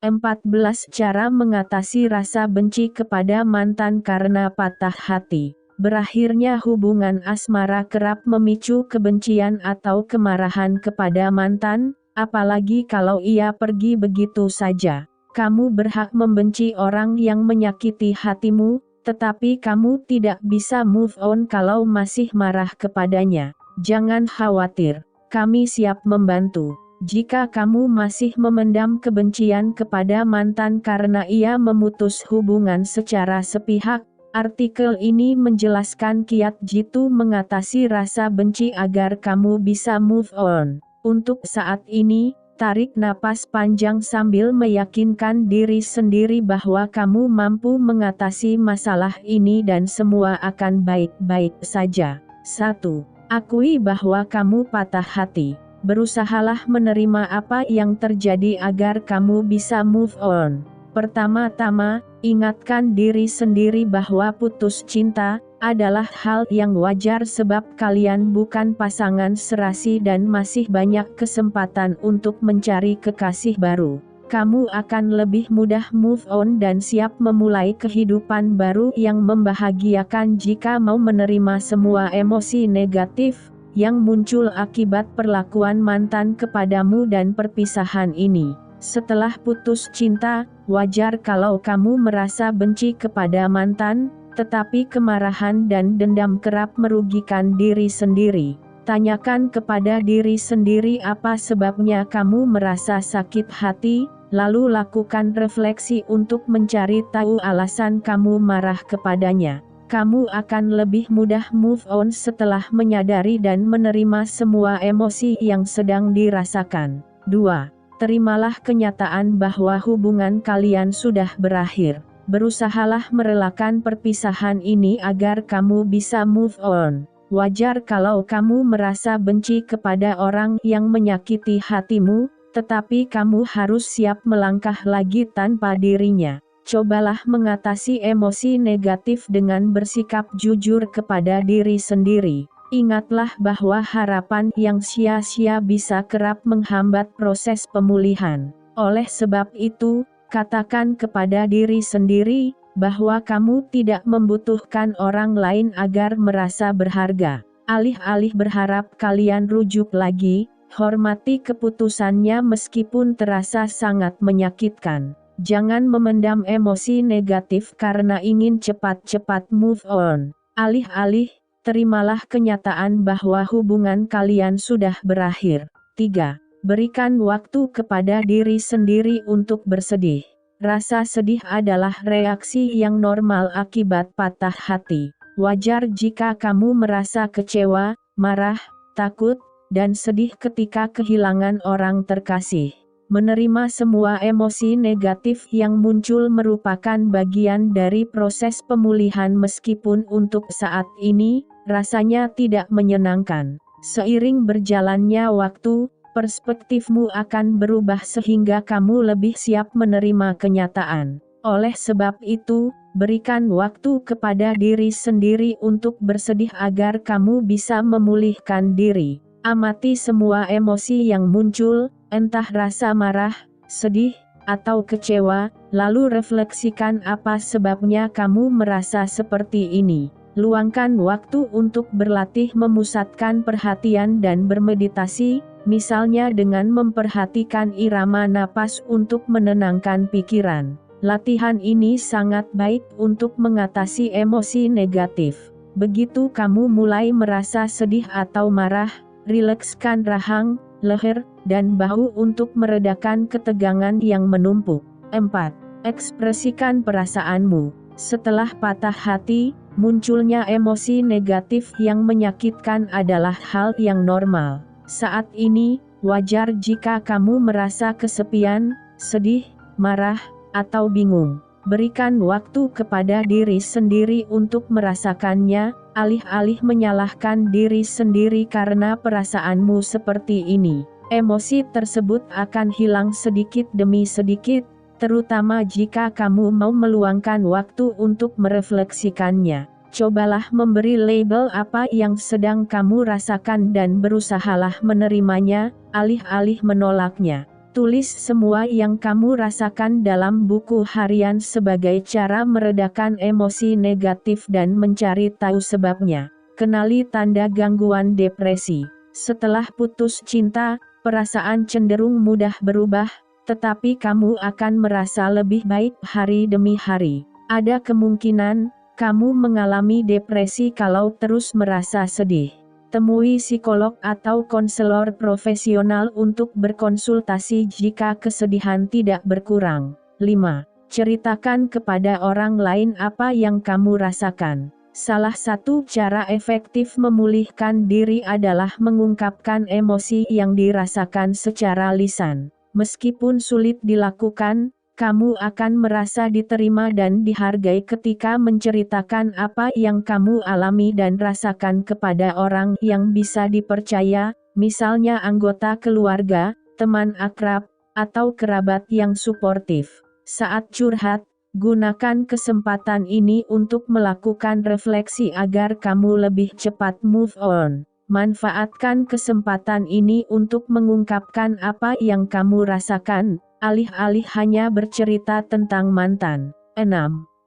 14 Cara mengatasi rasa benci kepada mantan karena patah hati. Berakhirnya hubungan asmara kerap memicu kebencian atau kemarahan kepada mantan, apalagi kalau ia pergi begitu saja. Kamu berhak membenci orang yang menyakiti hatimu, tetapi kamu tidak bisa move on kalau masih marah kepadanya. Jangan khawatir, kami siap membantu. Jika kamu masih memendam kebencian kepada mantan karena ia memutus hubungan secara sepihak, artikel ini menjelaskan kiat jitu mengatasi rasa benci agar kamu bisa move on. Untuk saat ini, tarik napas panjang sambil meyakinkan diri sendiri bahwa kamu mampu mengatasi masalah ini dan semua akan baik-baik saja. 1. Akui bahwa kamu patah hati. Berusahalah menerima apa yang terjadi agar kamu bisa move on. Pertama-tama, ingatkan diri sendiri bahwa putus cinta adalah hal yang wajar sebab kalian bukan pasangan serasi dan masih banyak kesempatan untuk mencari kekasih baru. Kamu akan lebih mudah move on dan siap memulai kehidupan baru yang membahagiakan jika mau menerima semua emosi negatif yang muncul akibat perlakuan mantan kepadamu dan perpisahan ini. Setelah putus cinta, wajar kalau kamu merasa benci kepada mantan, tetapi kemarahan dan dendam kerap merugikan diri sendiri. Tanyakan kepada diri sendiri apa sebabnya kamu merasa sakit hati, lalu lakukan refleksi untuk mencari tahu alasan kamu marah kepadanya. Kamu akan lebih mudah move on setelah menyadari dan menerima semua emosi yang sedang dirasakan. 2. Terimalah kenyataan bahwa hubungan kalian sudah berakhir. Berusahalah merelakan perpisahan ini agar kamu bisa move on. Wajar kalau kamu merasa benci kepada orang yang menyakiti hatimu, tetapi kamu harus siap melangkah lagi tanpa dirinya. Cobalah mengatasi emosi negatif dengan bersikap jujur kepada diri sendiri. Ingatlah bahwa harapan yang sia-sia bisa kerap menghambat proses pemulihan. Oleh sebab itu, katakan kepada diri sendiri bahwa kamu tidak membutuhkan orang lain agar merasa berharga. Alih-alih berharap kalian rujuk lagi, hormati keputusannya meskipun terasa sangat menyakitkan. Jangan memendam emosi negatif karena ingin cepat-cepat move on. Alih-alih, terimalah kenyataan bahwa hubungan kalian sudah berakhir. 3. Berikan waktu kepada diri sendiri untuk bersedih. Rasa sedih adalah reaksi yang normal akibat patah hati. Wajar jika kamu merasa kecewa, marah, takut, dan sedih ketika kehilangan orang terkasih. Menerima semua emosi negatif yang muncul merupakan bagian dari proses pemulihan meskipun untuk saat ini, rasanya tidak menyenangkan. Seiring berjalannya waktu, perspektifmu akan berubah sehingga kamu lebih siap menerima kenyataan. Oleh sebab itu, berikan waktu kepada diri sendiri untuk bersedih agar kamu bisa memulihkan diri. Amati semua emosi yang muncul, entah rasa marah, sedih, atau kecewa, lalu refleksikan apa sebabnya kamu merasa seperti ini. Luangkan waktu untuk berlatih memusatkan perhatian dan bermeditasi, misalnya dengan memperhatikan irama napas untuk menenangkan pikiran. Latihan ini sangat baik untuk mengatasi emosi negatif. Begitu kamu mulai merasa sedih atau marah, rilekskan rahang, leher, dan bahu untuk meredakan ketegangan yang menumpuk. 4. Ekspresikan perasaanmu. Setelah patah hati, munculnya emosi negatif yang menyakitkan adalah hal yang normal. Saat ini, wajar jika kamu merasa kesepian, sedih, marah, atau bingung. Berikan waktu kepada diri sendiri untuk merasakannya, alih-alih menyalahkan diri sendiri karena perasaanmu seperti ini. Emosi tersebut akan hilang sedikit demi sedikit, terutama jika kamu mau meluangkan waktu untuk merefleksikannya. Cobalah memberi label apa yang sedang kamu rasakan dan berusahalah menerimanya, alih-alih menolaknya. Tulis semua yang kamu rasakan dalam buku harian sebagai cara meredakan emosi negatif dan mencari tahu sebabnya. Kenali tanda gangguan depresi. Setelah putus cinta, perasaan cenderung mudah berubah, tetapi kamu akan merasa lebih baik hari demi hari. Ada kemungkinan kamu mengalami depresi kalau terus merasa sedih. Temui psikolog atau konselor profesional untuk berkonsultasi jika kesedihan tidak berkurang. 5. Ceritakan kepada orang lain apa yang kamu rasakan. Salah satu cara efektif memulihkan diri adalah mengungkapkan emosi yang dirasakan secara lisan. Meskipun sulit dilakukan, kamu akan merasa diterima dan dihargai ketika menceritakan apa yang kamu alami dan rasakan kepada orang yang bisa dipercaya, misalnya anggota keluarga, teman akrab, atau kerabat yang suportif. Saat curhat, gunakan kesempatan ini untuk melakukan refleksi agar kamu lebih cepat move on. Manfaatkan kesempatan ini untuk mengungkapkan apa yang kamu rasakan, alih-alih hanya bercerita tentang mantan. 6.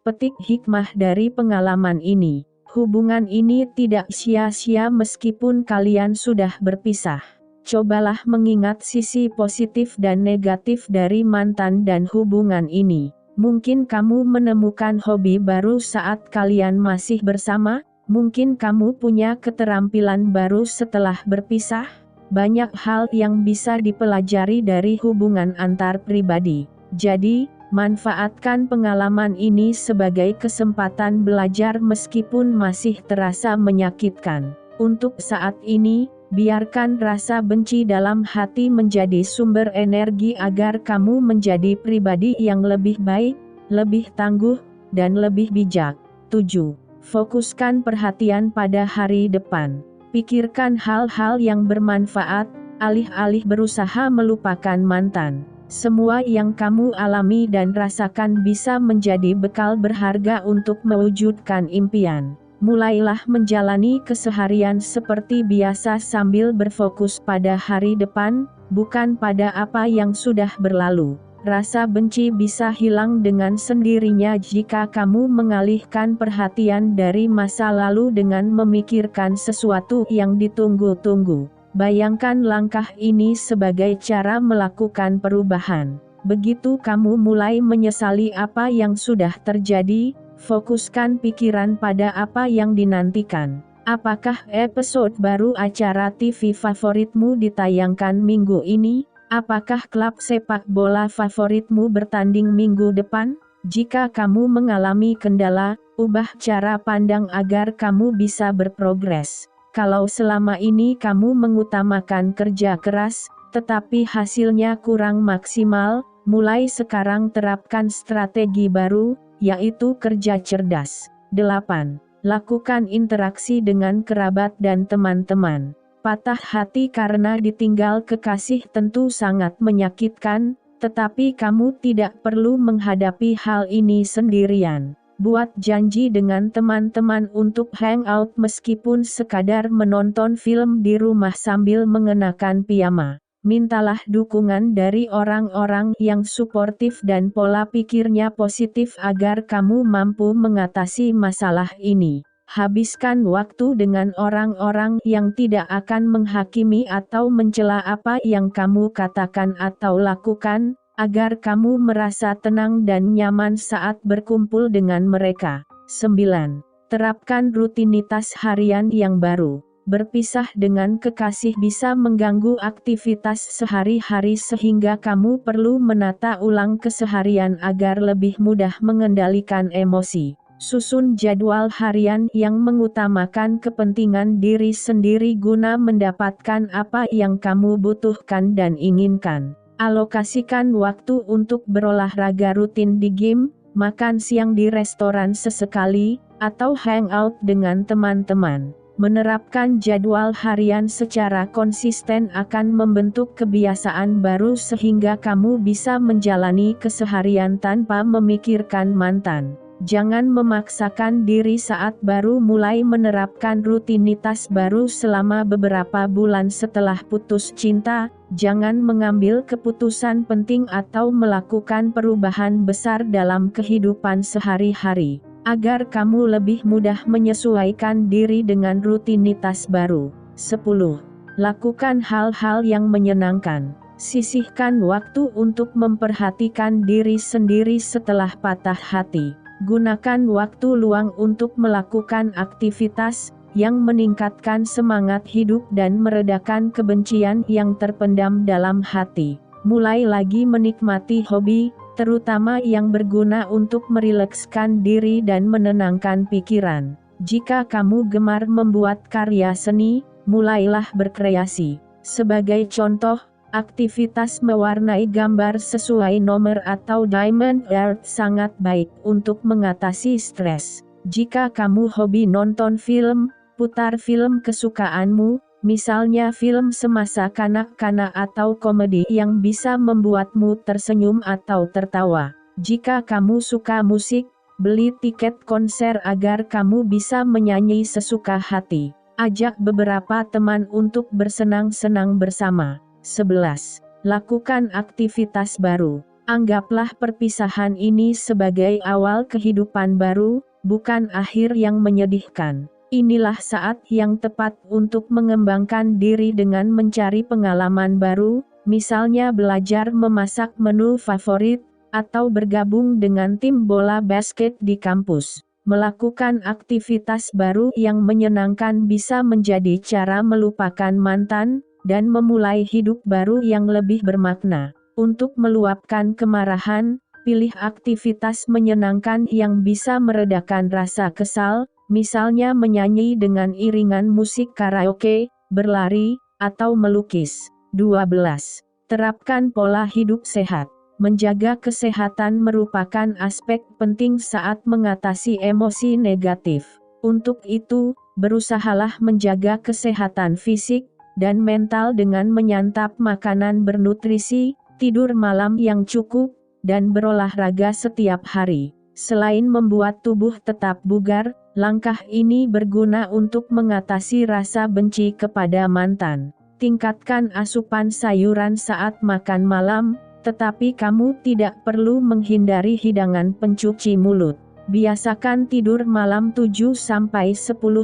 Petik hikmah dari pengalaman ini. Hubungan ini tidak sia-sia meskipun kalian sudah berpisah. Cobalah mengingat sisi positif dan negatif dari mantan dan hubungan ini. Mungkin kamu menemukan hobi baru saat kalian masih bersama, mungkin kamu punya keterampilan baru setelah berpisah. Banyak hal yang bisa dipelajari dari hubungan antar pribadi. Jadi, manfaatkan pengalaman ini sebagai kesempatan belajar meskipun masih terasa menyakitkan. Untuk saat ini, biarkan rasa benci dalam hati menjadi sumber energi agar kamu menjadi pribadi yang lebih baik, lebih tangguh, dan lebih bijak. 7. Fokuskan perhatian pada hari depan. Pikirkan hal-hal yang bermanfaat, alih-alih berusaha melupakan mantan. Semua yang kamu alami dan rasakan bisa menjadi bekal berharga untuk mewujudkan impian. Mulailah menjalani keseharian seperti biasa sambil berfokus pada hari depan, bukan pada apa yang sudah berlalu. Rasa benci bisa hilang dengan sendirinya jika kamu mengalihkan perhatian dari masa lalu dengan memikirkan sesuatu yang ditunggu-tunggu. Bayangkan langkah ini sebagai cara melakukan perubahan. Begitu kamu mulai menyesali apa yang sudah terjadi, fokuskan pikiran pada apa yang dinantikan. Apakah episode baru acara TV favoritmu ditayangkan minggu ini? Apakah klub sepak bola favoritmu bertanding minggu depan? Jika kamu mengalami kendala, ubah cara pandang agar kamu bisa berprogres. Kalau selama ini kamu mengutamakan kerja keras, tetapi hasilnya kurang maksimal, mulai sekarang terapkan strategi baru, yaitu kerja cerdas. 8. Lakukan interaksi dengan kerabat dan teman-teman. Patah hati karena ditinggal kekasih tentu sangat menyakitkan, tetapi kamu tidak perlu menghadapi hal ini sendirian. Buat janji dengan teman-teman untuk hangout meskipun sekadar menonton film di rumah sambil mengenakan piyama. Mintalah dukungan dari orang-orang yang suportif dan pola pikirnya positif agar kamu mampu mengatasi masalah ini. Habiskan waktu dengan orang-orang yang tidak akan menghakimi atau mencela apa yang kamu katakan atau lakukan, agar kamu merasa tenang dan nyaman saat berkumpul dengan mereka. 9. Terapkan rutinitas harian yang baru. Berpisah dengan kekasih bisa mengganggu aktivitas sehari-hari sehingga kamu perlu menata ulang keseharian agar lebih mudah mengendalikan emosi. Susun jadwal harian yang mengutamakan kepentingan diri sendiri guna mendapatkan apa yang kamu butuhkan dan inginkan. Alokasikan waktu untuk berolahraga rutin di gym, makan siang di restoran sesekali, atau hangout dengan teman-teman. Menerapkan jadwal harian secara konsisten akan membentuk kebiasaan baru sehingga kamu bisa menjalani keseharian tanpa memikirkan mantan. Jangan memaksakan diri saat baru mulai menerapkan rutinitas baru selama beberapa bulan setelah putus cinta. Jangan mengambil keputusan penting atau melakukan perubahan besar dalam kehidupan sehari-hari, agar kamu lebih mudah menyesuaikan diri dengan rutinitas baru. 10. Lakukan hal-hal yang menyenangkan. Sisihkan waktu untuk memperhatikan diri sendiri setelah patah hati. Gunakan waktu luang untuk melakukan aktivitas yang meningkatkan semangat hidup dan meredakan kebencian yang terpendam dalam hati. Mulai lagi menikmati hobi, terutama yang berguna untuk merilekskan diri dan menenangkan pikiran. Jika kamu gemar membuat karya seni, mulailah berkreasi. Sebagai contoh, aktivitas mewarnai gambar sesuai nomor atau diamond art sangat baik untuk mengatasi stres. Jika kamu hobi nonton film, putar film kesukaanmu, misalnya film semasa kanak-kanak atau komedi yang bisa membuatmu tersenyum atau tertawa. Jika kamu suka musik, beli tiket konser agar kamu bisa menyanyi sesuka hati. Ajak beberapa teman untuk bersenang-senang bersama. 11. Lakukan aktivitas baru. Anggaplah perpisahan ini sebagai awal kehidupan baru, bukan akhir yang menyedihkan. Inilah saat yang tepat untuk mengembangkan diri dengan mencari pengalaman baru, misalnya belajar memasak menu favorit, atau bergabung dengan tim bola basket di kampus. Melakukan aktivitas baru yang menyenangkan bisa menjadi cara melupakan mantan, dan memulai hidup baru yang lebih bermakna. Untuk meluapkan kemarahan, pilih aktivitas menyenangkan yang bisa meredakan rasa kesal, misalnya menyanyi dengan iringan musik karaoke, berlari, atau melukis. 12. Terapkan pola hidup sehat. Menjaga kesehatan merupakan aspek penting saat mengatasi emosi negatif. Untuk itu, berusahalah menjaga kesehatan fisik dan mental dengan menyantap makanan bernutrisi, tidur malam yang cukup, dan berolahraga setiap hari. Selain membuat tubuh tetap bugar, langkah ini berguna untuk mengatasi rasa benci kepada mantan. Tingkatkan asupan sayuran saat makan malam, tetapi kamu tidak perlu menghindari hidangan pencuci mulut. Biasakan tidur malam 7-10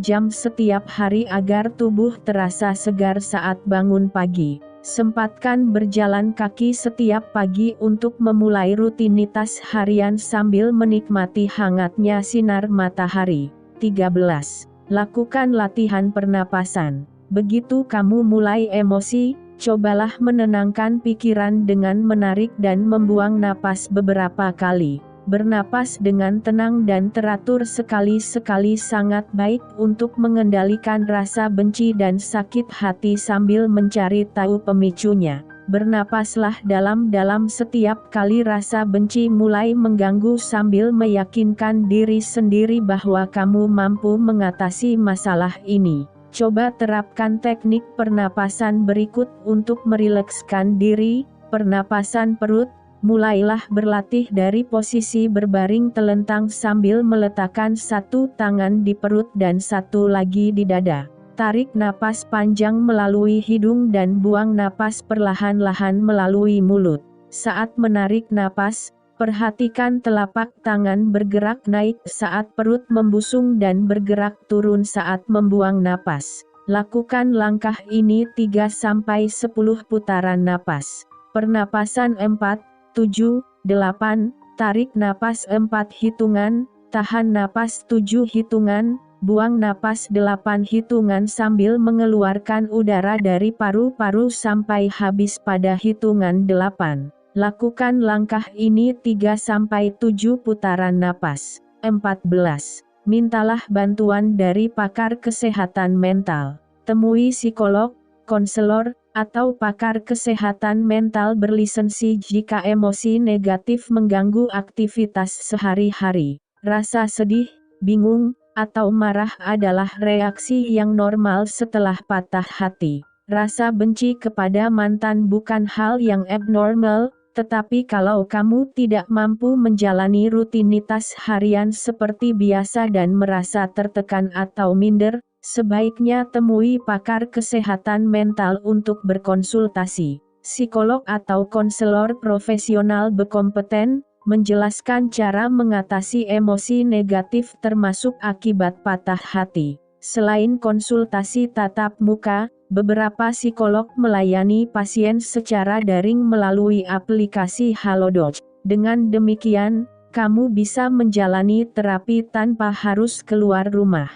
jam setiap hari agar tubuh terasa segar saat bangun pagi. Sempatkan berjalan kaki setiap pagi untuk memulai rutinitas harian sambil menikmati hangatnya sinar matahari. 13. Lakukan latihan pernapasan. Begitu kamu mulai emosi, cobalah menenangkan pikiran dengan menarik dan membuang napas beberapa kali. Bernapas dengan tenang dan teratur sekali-sekali sangat baik untuk mengendalikan rasa benci dan sakit hati sambil mencari tahu pemicunya. Bernapaslah dalam-dalam setiap kali rasa benci mulai mengganggu sambil meyakinkan diri sendiri bahwa kamu mampu mengatasi masalah ini. Coba terapkan teknik pernapasan berikut untuk merilekskan diri. Pernapasan perut. Mulailah berlatih dari posisi berbaring telentang sambil meletakkan satu tangan di perut dan satu lagi di dada. Tarik napas panjang melalui hidung dan buang napas perlahan-lahan melalui mulut. Saat menarik napas, perhatikan telapak tangan bergerak naik saat perut membusung dan bergerak turun saat membuang napas. Lakukan langkah ini 3-10 putaran napas. Pernapasan 4, 7, 8, tarik napas 4 hitungan, tahan napas 7 hitungan, buang napas 8 hitungan sambil mengeluarkan udara dari paru-paru sampai habis pada hitungan 8. Lakukan langkah ini 3-7 putaran napas. 14. Mintalah bantuan dari pakar kesehatan mental. Temui psikolog, konselor, atau pakar kesehatan mental berlisensi jika emosi negatif mengganggu aktivitas sehari-hari. Rasa sedih, bingung, atau marah adalah reaksi yang normal setelah patah hati. Rasa benci kepada mantan bukan hal yang abnormal, Tetapi kalau kamu tidak mampu menjalani rutinitas harian seperti biasa dan merasa tertekan atau minder, sebaiknya temui pakar kesehatan mental untuk berkonsultasi. Psikolog atau konselor profesional berkompeten menjelaskan cara mengatasi emosi negatif termasuk akibat patah hati. Selain konsultasi tatap muka, beberapa psikolog melayani pasien secara daring melalui aplikasi Halodoc. Dengan demikian, kamu bisa menjalani terapi tanpa harus keluar rumah.